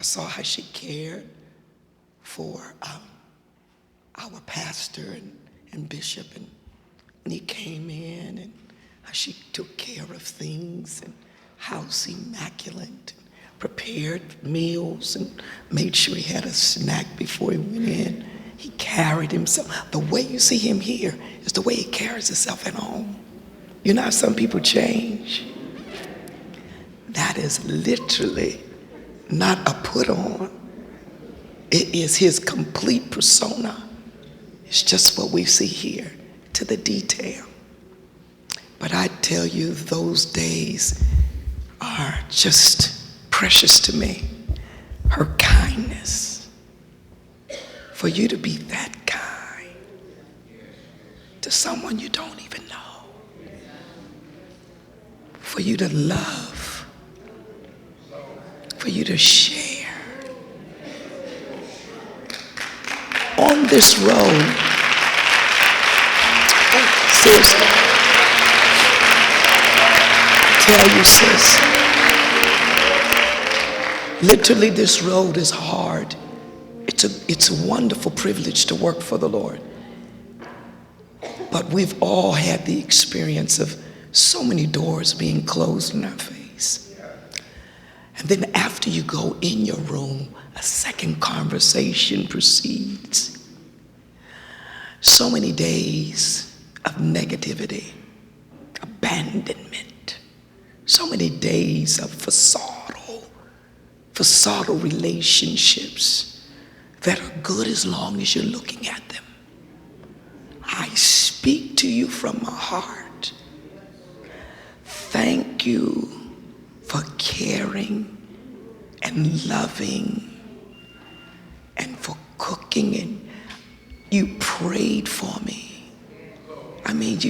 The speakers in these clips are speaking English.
I saw how she cared for our pastor and bishop, and when he came in, and how she took care of things, and house immaculate, and prepared meals, and made sure he had a snack before he went in. He carried himself. The way you see him here is the way he carries himself at home. You know how some people change? That is literally not a put on. It is his complete persona. It's just what we see here, to the detail. But I tell you, those days are just precious to me. Her kindness, for you to be that kind to someone you don't even know, for you to love, for you to share. On this road, sis, tell you, sis, literally this road is hard. It's a wonderful privilege to work for the Lord. But we've all had the experience of so many doors being closed in our face. And then after you go in your room, a second conversation proceeds. So many days of negativity, abandonment, so many days of facadal relationships that are good as long as you're looking at them. I speak to you from my heart. Thank you for caring and loving and for cooking, and you prayed for me. I mean,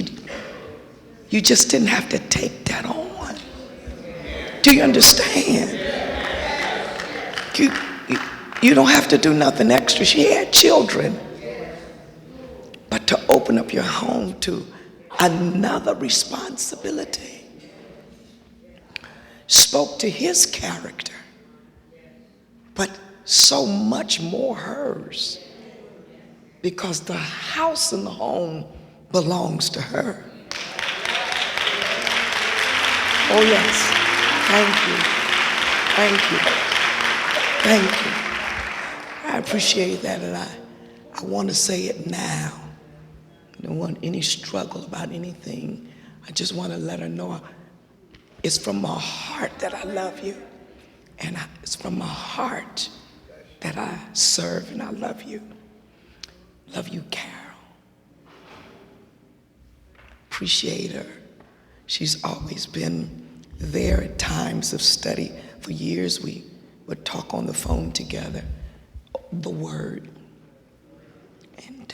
you just didn't have to take that on. Do you understand? You don't have to do nothing extra. She had children. But to open up your home to another responsibility, spoke to his character, but so much more hers, because the house and the home belongs to her. Oh yes, thank you. I appreciate that, and I want to say it now. I don't want any struggle about anything. I just want to let her know it's from my heart that I love you. And it's from my heart that I serve and I love you. Love you, Carol. Appreciate her. She's always been there at times of study. For years we would talk on the phone together, the word. And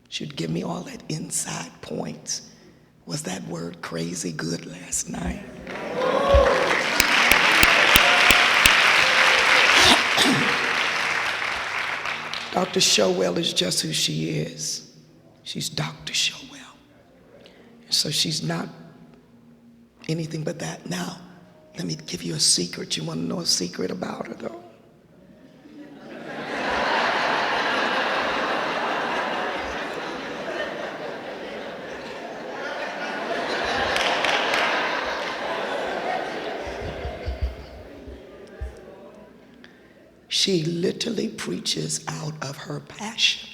she'd give me all that inside points. Was that word crazy good last night? Dr. Showell is just who she is. She's Dr. Showell. So she's not anything but that. Now, let me give you a secret. You want to know a secret about her, though? She literally preaches out of her passion.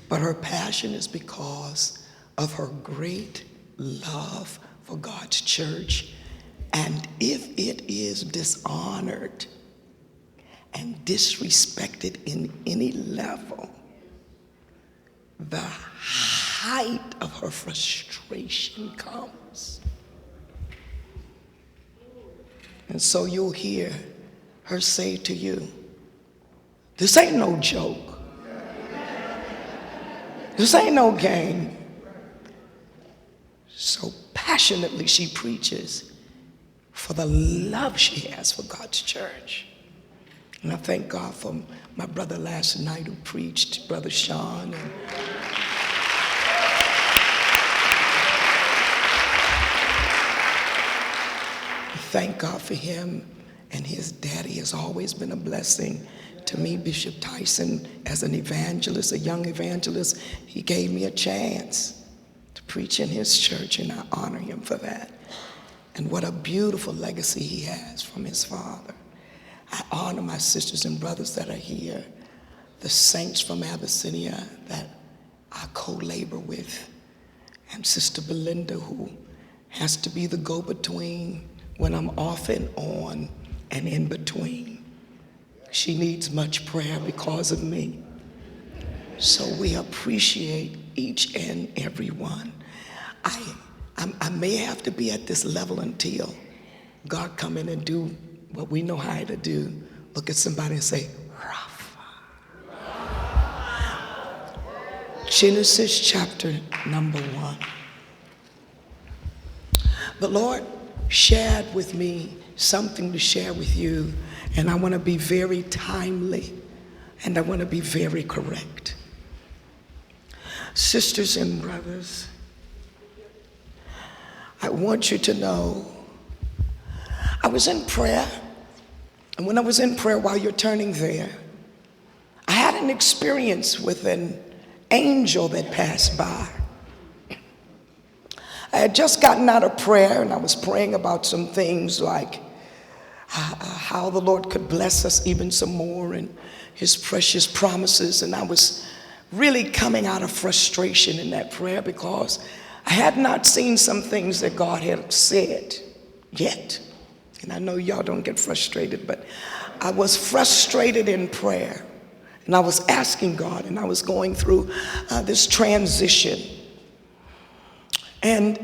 But her passion is because of her great love for God's church. And if it is dishonored and disrespected in any level, the height of her frustration comes. And so you'll hear her say to you, this ain't no joke. This ain't no game. So passionately she preaches for the love she has for God's church. And I thank God for my brother last night who preached, Brother Sean. And thank God for him and his daddy has always been a blessing to me, Bishop Tyson, as an evangelist, a young evangelist. He gave me a chance to preach in his church, and I honor him for that. And what a beautiful legacy he has from his father. I honor my sisters and brothers that are here, the saints from Abyssinia that I co-labor with, and Sister Belinda, who has to be the go-between when I'm off and on and in between. She needs much prayer because of me. So we appreciate each and every one. I may have to be at this level until God come in and do what we know how to do. Look at somebody and say, Rapha. Genesis chapter number 1. The Lord shared with me something to share with you, and I want to be very timely, and I want to be very correct. Sisters and brothers, I want you to know, I was in prayer, and when I was in prayer, while you're turning there, I had an experience with an angel that passed by. I had just gotten out of prayer, and I was praying about some things like how the Lord could bless us even some more and his precious promises. And I was really coming out of frustration in that prayer because I had not seen some things that God had said yet. And I know y'all don't get frustrated, but I was frustrated in prayer. And I was asking God, and I was going through this transition. And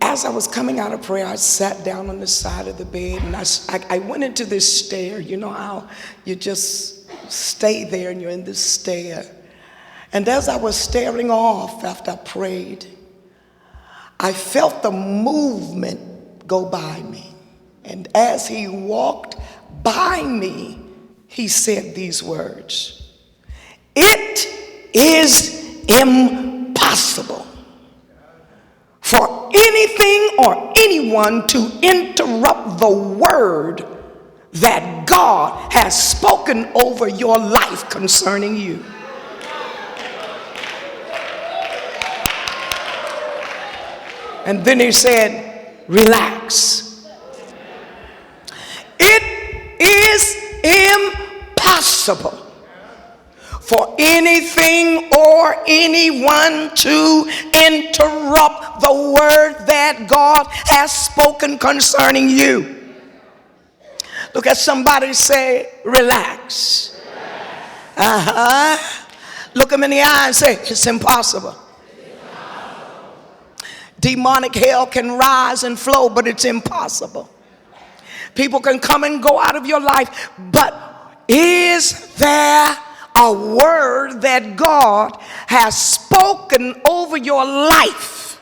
as I was coming out of prayer, I sat down on the side of the bed, and I went into this stare. You know how you just stay there and you're in this stare. And as I was staring off after I prayed, I felt the movement go by me. And as he walked by me, he said these words: "It is impossible for anything or anyone to interrupt the word that God has spoken over your life concerning you." And then he said, "Relax. It is impossible for anything or anyone to interrupt the word that God has spoken concerning you." Look at somebody and say, "Relax." Look him in the eye and say, "It's impossible." Demonic hell can rise and flow, but it's impossible. People can come and go out of your life, but is there a word that God has spoken over your life?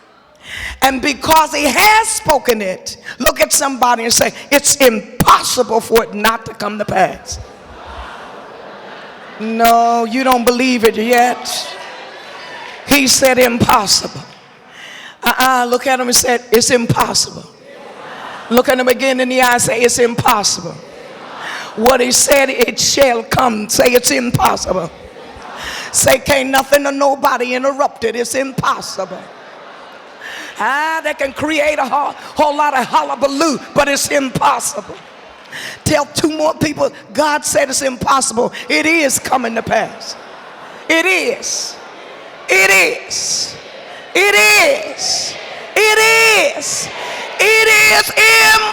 And because he has spoken it, look at somebody and say, "It's impossible for it not to come to pass." No, you don't believe it yet. He said impossible. Look at him and say, "It's impossible." Look at him again in the eye and say, "It's impossible." What he said, it shall come. Say, "It's impossible." Say, "Can't nothing or nobody interrupt it. It's impossible." They can create a whole lot of hullabaloo, but it's impossible. Tell 2 more people, God said it's impossible. It is coming to pass. It is. It is. It is. It is. It is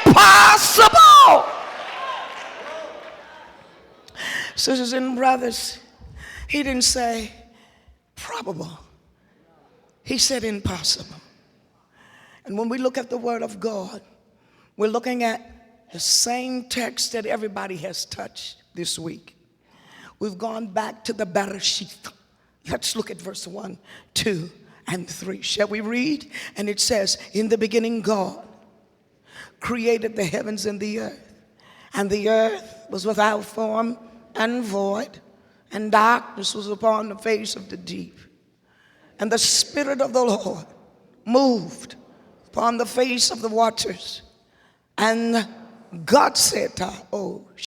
impossible. Sisters and brothers, he didn't say probable. He said impossible. And when we look at the word of God, we're looking at the same text that everybody has touched this week. We've gone back to the Bereshith. Let's look at verse 1, 2, and 3. Shall we read? And it says, "In the beginning God created the heavens and the earth was without form and void, and darkness was upon the face of the deep. And the Spirit of the Lord moved upon the face of the waters. And God said to her, oh,